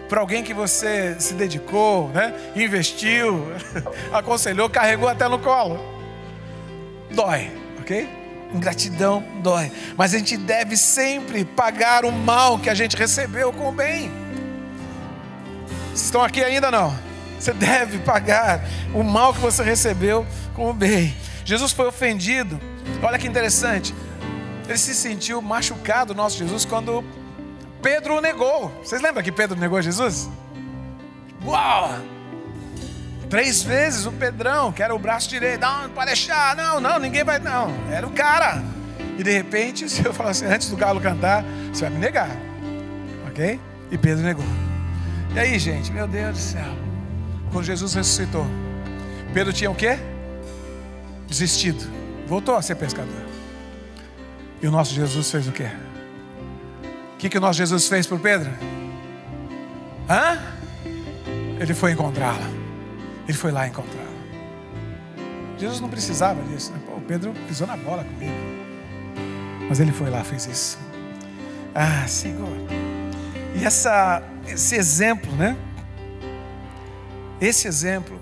por alguém que você se dedicou, né? Investiu, aconselhou, carregou até no colo. Dói, ok? Ingratidão dói. Mas a gente deve sempre pagar o mal que a gente recebeu com o bem. Vocês estão aqui ainda não? Você deve pagar o mal que você recebeu com o bem. Jesus foi ofendido. Olha que interessante. Ele se sentiu machucado, nosso Jesus, quando Pedro o negou. Vocês lembram que Pedro negou Jesus? Uau! 3 vezes o Pedrão, que era o braço direito. Não pode deixar, não, ninguém vai, não. Era o cara. E de repente, se eu falar assim, antes do galo cantar, você vai me negar. Ok? E Pedro negou. E aí, gente, meu Deus do céu. Quando Jesus ressuscitou, Pedro tinha o quê? Desistido. Voltou a ser pescador. E o nosso Jesus fez o quê? O que o nosso Jesus fez por Pedro? Ele foi encontrá-la. Ele foi lá encontrá-la. Jesus não precisava disso, né? Pô, Pedro pisou na bola comigo. Mas ele foi lá, fez isso. Senhor. E esse exemplo, né? Esse exemplo,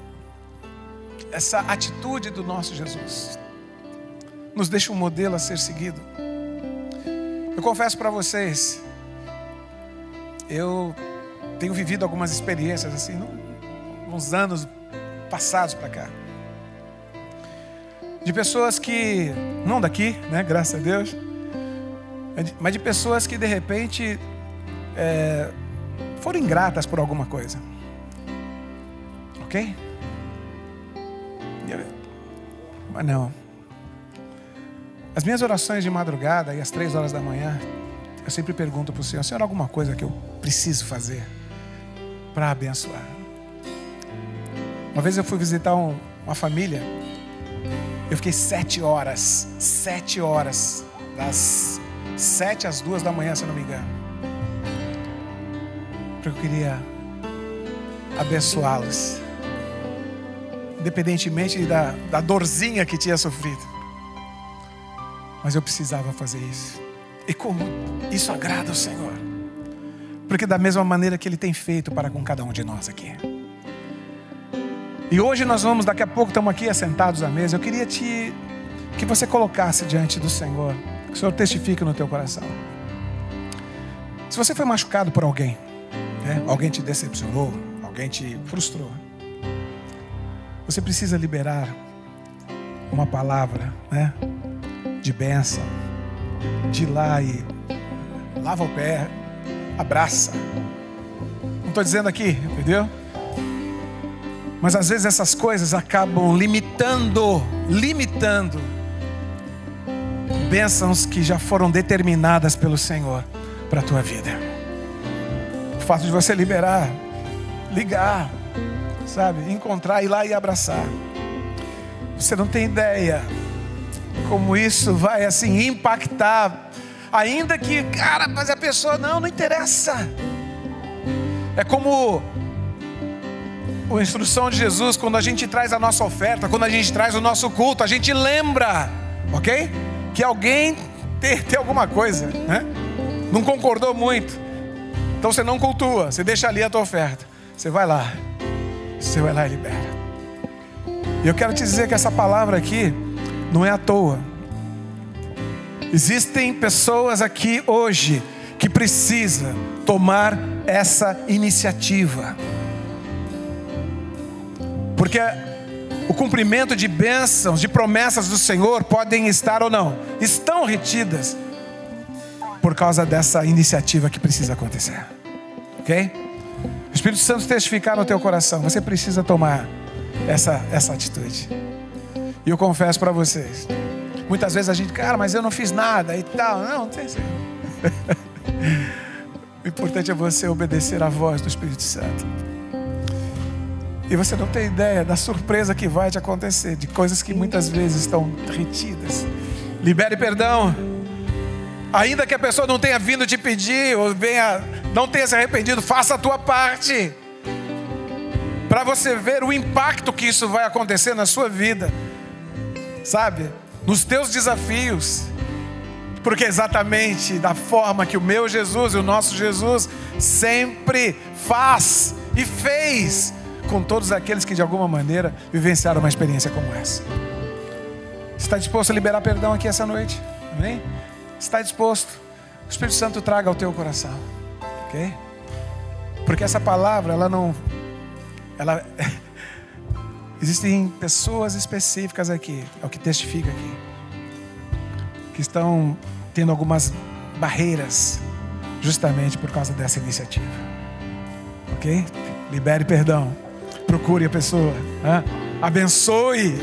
essa atitude do nosso Jesus nos deixa um modelo a ser seguido. Eu confesso para vocês, eu tenho vivido algumas experiências assim, uns anos passados para cá, de pessoas que, não daqui, né, graças a Deus, mas de pessoas que de repente foram ingratas por alguma coisa, ok? Mas não. As minhas orações de madrugada e às 3 horas da manhã, eu sempre pergunto para o Senhor: Senhor, alguma coisa que eu preciso fazer para abençoar? Uma vez eu fui visitar uma família. Eu fiquei 7 horas, das 7 às 2 da manhã, se eu não me engano, porque eu queria abençoá-los, independentemente da dorzinha que tinha sofrido. Mas eu precisava fazer isso. E como isso agrada ao Senhor, porque da mesma maneira que Ele tem feito para com cada um de nós aqui. E hoje nós vamos, daqui a pouco estamos aqui assentados à mesa. Eu queria que você colocasse diante do Senhor, que o Senhor testifique no teu coração. Se você foi machucado por alguém, né? Alguém te decepcionou, alguém te frustrou, você precisa liberar uma palavra, né, de bênção, de ir lá e lava o pé, abraça. Não estou dizendo aqui, entendeu? Mas às vezes essas coisas acabam limitando bênçãos que já foram determinadas pelo Senhor para a tua vida. O fato de você liberar, ligar, sabe, encontrar, ir lá e abraçar. Você não tem ideia como isso vai assim impactar. Ainda que, cara, mas a pessoa não interessa. É como a instrução de Jesus, quando a gente traz a nossa oferta, quando a gente traz o nosso culto, a gente lembra, ok? Que alguém tem alguma coisa, né? Não concordou muito. Então você não cultua, você deixa ali a tua oferta. Você vai lá e libera. E eu quero te dizer que essa palavra aqui não é à toa. Existem pessoas aqui hoje que precisam tomar essa iniciativa. Porque o cumprimento de bênçãos, de promessas do Senhor podem estar ou não, estão retidas por causa dessa iniciativa que precisa acontecer. Ok? O Espírito Santo testificar no teu coração, você precisa tomar essa atitude. E eu confesso para vocês, muitas vezes a gente, cara, mas eu não fiz nada e tal. Não tem certeza. O importante é você obedecer à voz do Espírito Santo. E você não tem ideia da surpresa que vai te acontecer, de coisas que muitas vezes estão retidas. Libere perdão. Ainda que a pessoa não tenha vindo te pedir, ou não tenha se arrependido, faça a tua parte. Para você ver o impacto que isso vai acontecer na sua vida. Sabe? Nos teus desafios. Porque exatamente da forma que o meu Jesus e o nosso Jesus sempre faz e fez com todos aqueles que de alguma maneira vivenciaram uma experiência como essa. Está disposto a liberar perdão aqui essa noite? Amém? Está disposto? O Espírito Santo traga ao teu coração. Ok? Porque essa palavra, existem pessoas específicas aqui, é o que testifica aqui, que estão tendo algumas barreiras justamente por causa dessa iniciativa. Ok? Libere perdão. Procure a pessoa. Abençoe.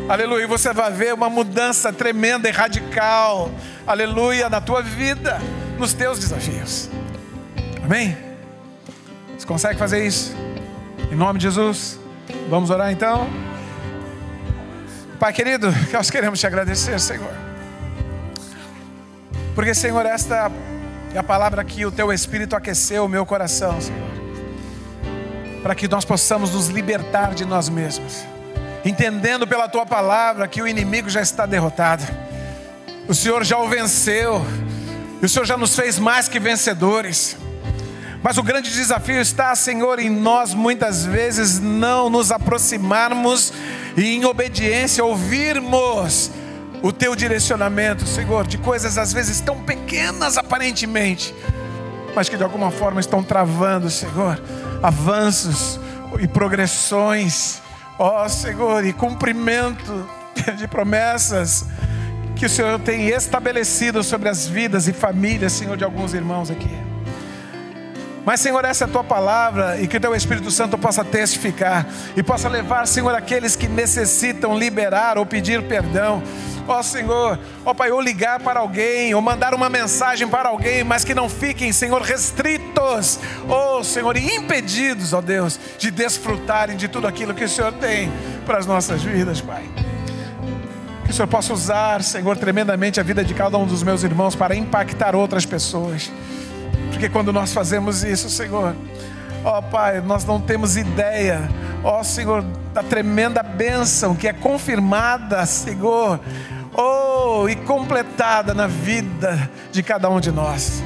Aleluia. Você vai ver uma mudança tremenda e radical. Aleluia. Na tua vida, nos teus desafios. Amém? Você consegue fazer isso? Em nome de Jesus. Vamos orar então? Pai querido, nós queremos te agradecer, Senhor. Porque, Senhor, esta é a palavra que o teu Espírito aqueceu o meu coração, Senhor. Para que nós possamos nos libertar de nós mesmos. Entendendo pela tua palavra que o inimigo já está derrotado. O Senhor já o venceu. E o Senhor já nos fez mais que vencedores. Mas o grande desafio está, Senhor, em nós muitas vezes não nos aproximarmos e em obediência ouvirmos o teu direcionamento, Senhor, de coisas às vezes tão pequenas aparentemente, mas que de alguma forma estão travando, Senhor, avanços e progressões, ó Senhor, e cumprimento de promessas que o Senhor tem estabelecido sobre as vidas e famílias, Senhor, de alguns irmãos aqui. Mas, Senhor, essa é a tua palavra, e que o teu Espírito Santo possa testificar e possa levar, Senhor, aqueles que necessitam liberar ou pedir perdão. Ó Senhor, ó Pai, ou ligar para alguém, ou mandar uma mensagem para alguém, mas que não fiquem, Senhor, restritos, ó Senhor, e impedidos, ó Deus, de desfrutarem de tudo aquilo que o Senhor tem para as nossas vidas, Pai. Que o Senhor possa usar, Senhor, tremendamente a vida de cada um dos meus irmãos para impactar outras pessoas. Porque quando nós fazemos isso, Senhor, ó Pai, nós não temos ideia, ó Senhor, da tremenda bênção que é confirmada, Senhor, e completada na vida de cada um de nós.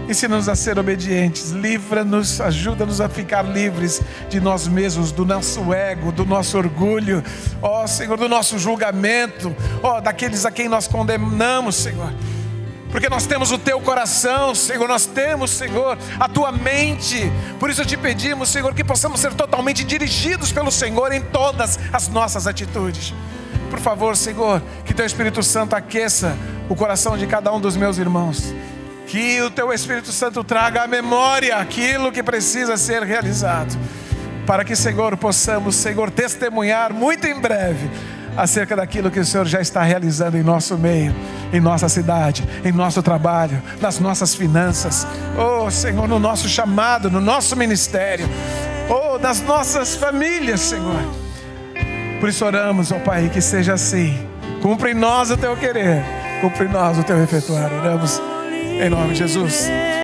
Ensina-nos a ser obedientes, livra-nos, ajuda-nos a ficar livres de nós mesmos, do nosso ego, do nosso orgulho, ó Senhor, do nosso julgamento, ó, daqueles a quem nós condenamos, Senhor. Porque nós temos o teu coração, Senhor, nós temos, Senhor, a tua mente. Por isso te pedimos, Senhor, que possamos ser totalmente dirigidos pelo Senhor em todas as nossas atitudes. Por favor, Senhor, que teu Espírito Santo aqueça o coração de cada um dos meus irmãos. Que o teu Espírito Santo traga à memória aquilo que precisa ser realizado. Para que, Senhor, possamos, Senhor, testemunhar muito em breve acerca daquilo que o Senhor já está realizando em nosso meio, em nossa cidade, em nosso trabalho, nas nossas finanças, oh Senhor, no nosso chamado, no nosso ministério, oh, nas nossas famílias, Senhor. Por isso oramos, ó Pai, que seja assim. Cumpre em nós o teu querer, cumpre em nós o teu efetuar. Oramos em nome de Jesus.